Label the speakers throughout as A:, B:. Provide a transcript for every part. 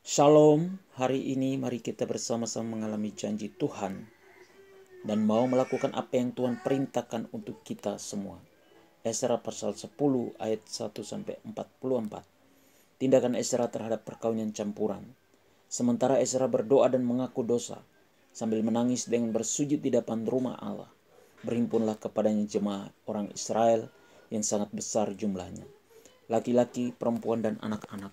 A: Shalom, hari ini mari kita bersama-sama mengalami janji Tuhan dan mau melakukan apa yang Tuhan perintahkan untuk kita semua. Esra pasal 10 ayat 1-44. Tindakan Esra terhadap perkawinan campuran. Sementara Esra berdoa dan mengaku dosa, sambil menangis dengan bersujud di depan rumah Allah, berhimpunlah kepadanya jemaah orang Israel yang sangat besar jumlahnya, laki-laki, perempuan, dan anak-anak.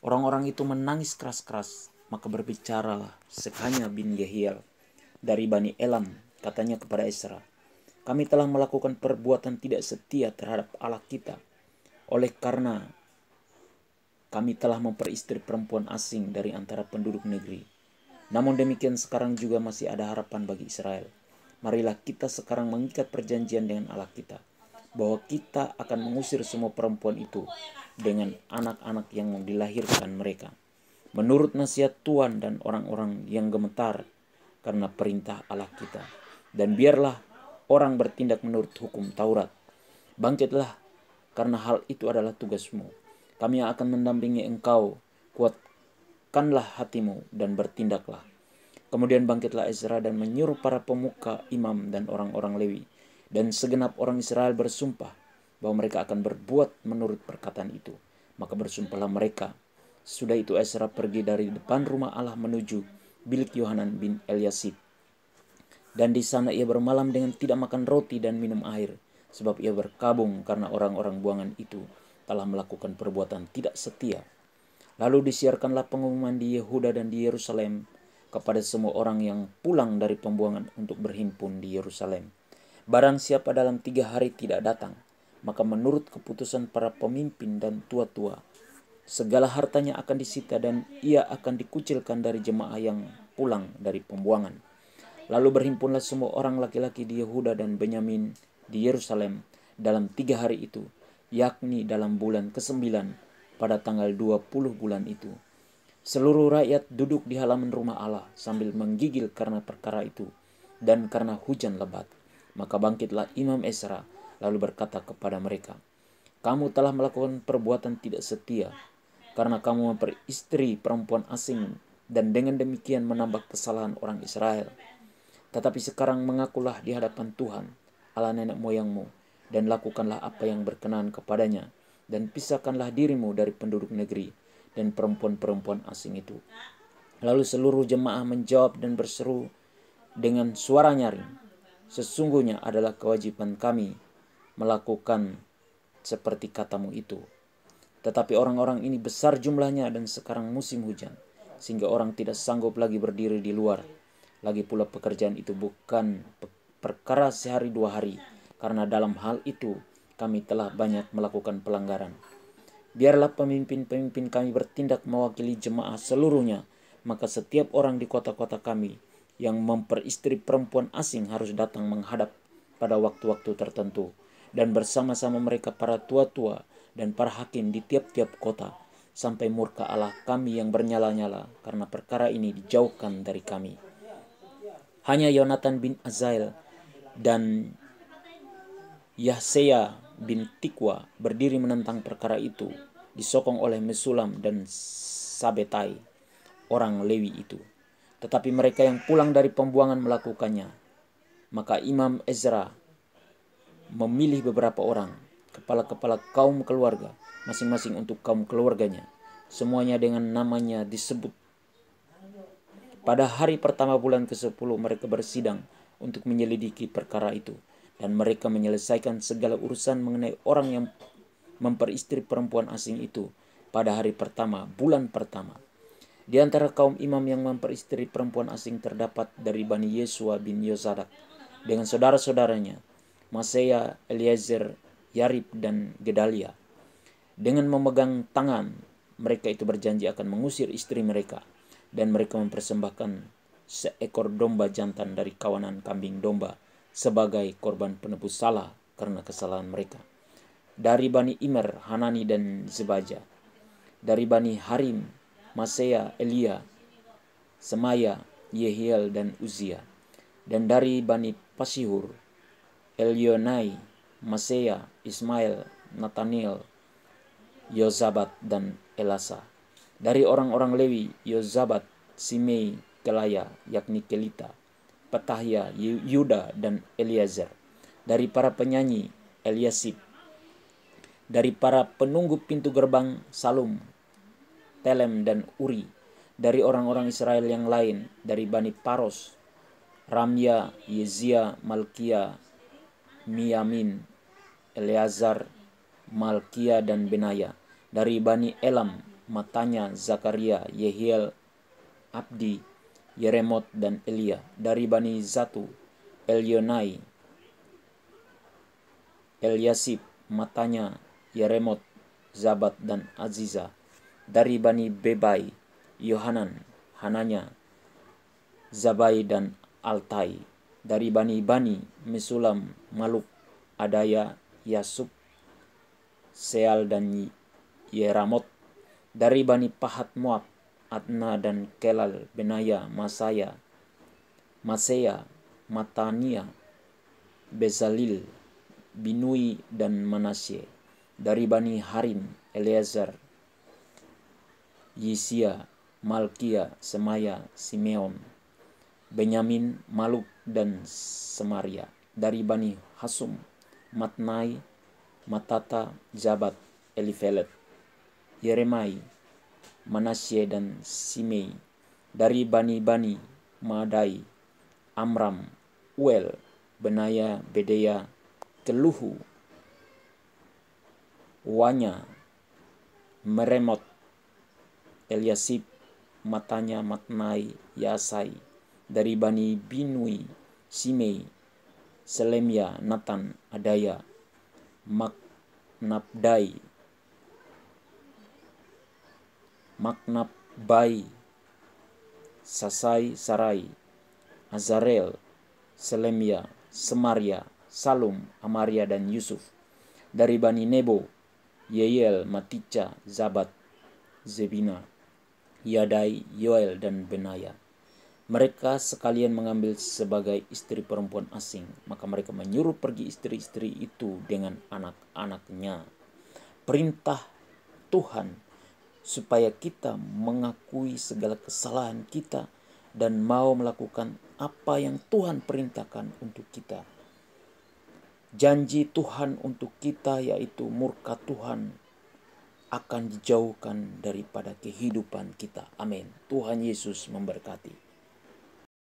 A: Orang-orang itu menangis keras-keras, maka berbicaralah Sekanya bin Yehiel dari Bani Elam, katanya kepada Esra, kami telah melakukan perbuatan tidak setia terhadap Allah kita, oleh karena kami telah memperistri perempuan asing dari antara penduduk negeri. Namun demikian sekarang juga masih ada harapan bagi Israel. Marilah kita sekarang mengikat perjanjian dengan Allah kita, bahwa kita akan mengusir semua perempuan itu dengan anak-anak yang dilahirkan mereka, menurut nasihat Tuhan dan orang-orang yang gemetar karena perintah Allah kita. Dan biarlah orang bertindak menurut hukum Taurat. Bangkitlah, karena hal itu adalah tugasmu. Kami akan mendampingi engkau, kuatkanlah hatimu dan bertindaklah. Kemudian bangkitlah Ezra dan menyuruh para pemuka, imam, dan orang-orang Lewi, dan segenap orang Israel bersumpah bahwa mereka akan berbuat menurut perkataan itu. Maka bersumpahlah mereka. Sudah itu Ezra pergi dari depan rumah Allah menuju bilik Yohanan bin Eliasib. Dan di sana ia bermalam dengan tidak makan roti dan minum air, sebab ia berkabung karena orang-orang buangan itu telah melakukan perbuatan tidak setia. Lalu disiarkanlah pengumuman di Yehuda dan di Yerusalem kepada semua orang yang pulang dari pembuangan untuk berhimpun di Yerusalem. Barang siapa dalam 3 hari tidak datang, maka menurut keputusan para pemimpin dan tua-tua, segala hartanya akan disita dan ia akan dikucilkan dari jemaah yang pulang dari pembuangan. Lalu berhimpunlah semua orang laki-laki di Yehuda dan Benyamin di Yerusalem dalam 3 hari itu, yakni dalam bulan ke-9 pada tanggal 20 bulan itu. Seluruh rakyat duduk di halaman rumah Allah sambil menggigil karena perkara itu dan karena hujan lebat. Maka bangkitlah Imam Esra lalu berkata kepada mereka, kamu telah melakukan perbuatan tidak setia karena kamu memperistri perempuan asing dan dengan demikian menambah kesalahan orang Israel. Tetapi sekarang mengakulah di hadapan Tuhan, Allah nenek moyangmu, dan lakukanlah apa yang berkenan kepadanya, dan pisahkanlah dirimu dari penduduk negeri dan perempuan-perempuan asing itu. Lalu seluruh jemaah menjawab dan berseru dengan suara nyaring, sesungguhnya adalah kewajiban kami melakukan seperti katamu itu. Tetapi orang-orang ini besar jumlahnya dan sekarang musim hujan, sehingga orang tidak sanggup lagi berdiri di luar. Lagi pula pekerjaan itu bukan perkara sehari 2 hari, karena dalam hal itu kami telah banyak melakukan pelanggaran. Biarlah pemimpin-pemimpin kami bertindak mewakili jemaah seluruhnya, maka setiap orang di kota-kota kami yang memperistri perempuan asing harus datang menghadap pada waktu-waktu tertentu, dan bersama-sama mereka para tua-tua dan para hakim di tiap-tiap kota, sampai murka Allah kami yang bernyala-nyala karena perkara ini dijauhkan dari kami. Hanya Yonatan bin Azael dan Yahseya bin Tikwa berdiri menentang perkara itu, disokong oleh Mesulam dan Sabetai, orang Lewi itu. Tetapi mereka yang pulang dari pembuangan melakukannya. Maka Imam Ezra memilih beberapa orang, kepala-kepala kaum keluarga, masing-masing untuk kaum keluarganya. Semuanya dengan namanya disebut. Pada hari pertama bulan ke-10 mereka bersidang untuk menyelidiki perkara itu. Dan mereka menyelesaikan segala urusan mengenai orang yang memperistri perempuan asing itu pada hari pertama, bulan pertama. Di antara kaum imam yang memperistri perempuan asing terdapat dari Bani Yesua bin Yozadak dengan saudara-saudaranya, Maseya, Eliezer, Yarib, dan Gedalia. Dengan memegang tangan, mereka itu berjanji akan mengusir istri mereka, dan mereka mempersembahkan seekor domba jantan dari kawanan kambing domba sebagai korban penebus salah karena kesalahan mereka. Dari Bani Imer, Hanani dan Zebaja. Dari Bani Harim, Maseya, Elia, Semaya, Yehiel, dan Uzia. Dan dari Bani Pasihur, Elionai, Maseya, Ismail, Nathaniel, Yozabat, dan Elasa. Dari orang-orang Lewi, Yozabat, Simei, Kelaya, yakni Kelita, Petahya, Yuda, dan Eliezer. Dari para penyanyi, Eliasib. Dari para penunggu pintu gerbang, Salum, Telem, dan Uri. Dari orang-orang Israel yang lain, dari Bani Paros, Ramya, Yezia, Malkia, Miyamin, Eleazar, Malkia, dan Benaya. Dari Bani Elam, Matanya, Zakaria, Yehiel, Abdi, Yeremot, dan Elia. Dari Bani Zatu, Elionai, Eliasib, Matanya, Yeremot, Zabat, dan Aziza. Dari Bani Bebai, Yohanan, Hananya, Zabai, dan Altai. Dari Bani Mesulam, Maluk, Adaya, Yasub, Seal, dan Yeramot. Dari Bani Pahat Moab, Adna dan Kelal, Benaya, Maseya, Matania, Bezalil, Binui, dan Manasye. Dari Bani Harim, Eleazar, Yisia, Malkia, Semaya, Simeon, Benyamin, Maluk, dan Semaria. Dari Bani Hasum, Matnai, Matata, Zabat, Elifelet, Yeremai, Manasye, dan Simei. Dari Bani Madai, Amram, Uel, Benaya, Bedeya, Keluhu, Wanya, Meremot, Eliasib, Matanya, Matnai, Yasai. Dari Bani Binui, Simei, Selemia, Natan, Adaya, Maknabbai, Sasai, Sarai, Azarel, Selemia, Semaria, Salum, Amaria, dan Yusuf. Dari Bani Nebo, Yeyel, Matica, Zabat, Zebina, Yadai, Yoel, dan Benaya. Mereka sekalian mengambil sebagai istri perempuan asing. Maka mereka menyuruh pergi istri-istri itu dengan anak-anaknya. Perintah Tuhan supaya kita mengakui segala kesalahan kita dan mau melakukan apa yang Tuhan perintahkan untuk kita. Janji Tuhan untuk kita yaitu murka Tuhan akan dijauhkan daripada kehidupan kita. Amin. Tuhan Yesus memberkati.